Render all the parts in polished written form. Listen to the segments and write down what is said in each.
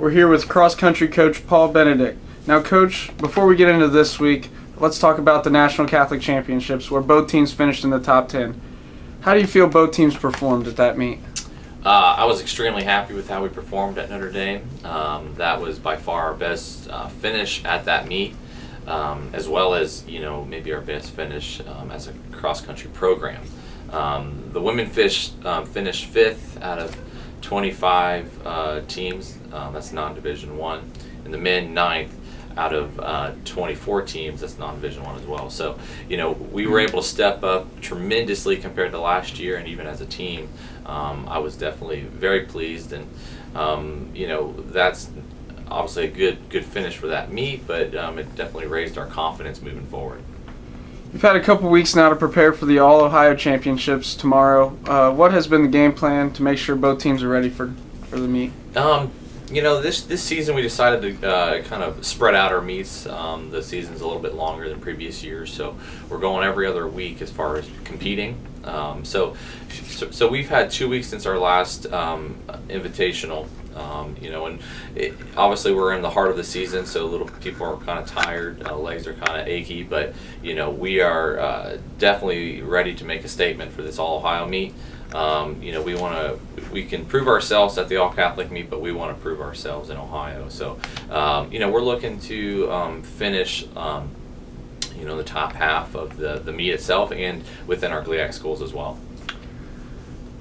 We're here with cross-country coach Paul Benedict. Now, Coach, before we get into this week, let's talk about the National Catholic Championships, where both teams finished in the top 10. How do you feel both teams performed at that meet? I was extremely happy with how we performed at Notre Dame. That was by far our best finish at that meet, as well as maybe our best finish as a cross-country program. The women finished 5th out of 25 teams. That's non-Division I, and the men 9th out of 24 teams. That's non-Division I as well. So we were able to step up tremendously compared to last year, and even as a team, I was definitely very pleased. And that's obviously a good finish for that meet, but it definitely raised our confidence moving forward. You've had a couple weeks now to prepare for the All-Ohio Championships tomorrow. What has been the game plan to make sure both teams are ready for the meet? This season we decided to kind of spread out our meets. The season's a little bit longer than previous years, so we're going every other week as far as competing. So we've had 2 weeks since our last invitational. Obviously we're in the heart of the season, so little people are kind of tired, legs are kind of achy, but we are definitely ready to make a statement for this All-Ohio meet. We can prove ourselves at the All-Catholic meet, but we want to prove ourselves in Ohio. So, we're looking to finish, the top half of the meet itself and within our GLIAC schools as well.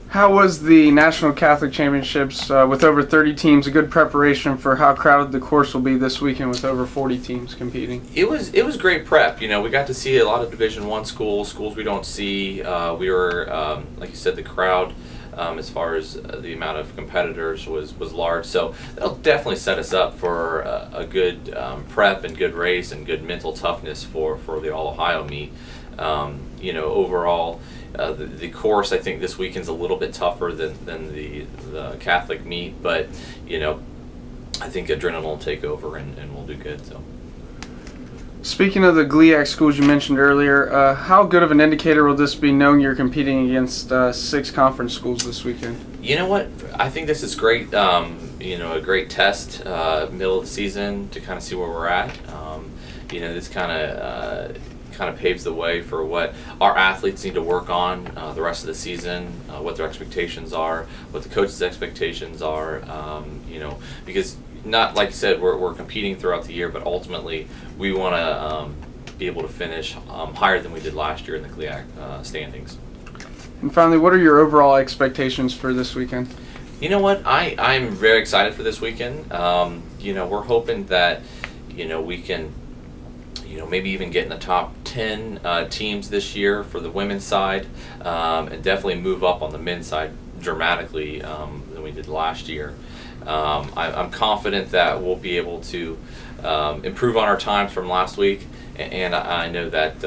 How was the National Catholic Championships with over 30 teams a good preparation for how crowded the course will be this weekend with over 40 teams competing? It was great prep. We got to see a lot of Division I schools we don't see. We were, like you said, the crowd as far as the amount of competitors was large. So that'll definitely set us up for a good prep and good race and good mental toughness for the All-Ohio meet. Overall, the course I think this weekend's a little bit tougher than the Catholic meet, but I think adrenaline will take over and we'll do good. So. Speaking of the GLIAC schools you mentioned earlier, how good of an indicator will this be knowing you're competing against 6 conference schools this weekend? You know what? I think this is great. A great test, middle of the season to kind of see where we're at. This kind of paves the way for what our athletes need to work on the rest of the season, what their expectations are, what the coaches' expectations are, because not like you said, we're competing throughout the year, but ultimately we want to be able to finish higher than we did last year in the GLIAC standings. And finally, what are your overall expectations for this weekend? You know what? I'm very excited for this weekend. We're hoping that we can maybe even get in the top 10 teams this year for the women's side, and definitely move up on the men's side dramatically than we did last year. I'm confident that we'll be able to improve on our times from last week, and I know that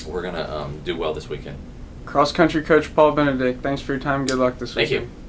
we're going to do well this weekend. Cross-country coach Paul Benedict, thanks for your time. Good luck this weekend. Thank you.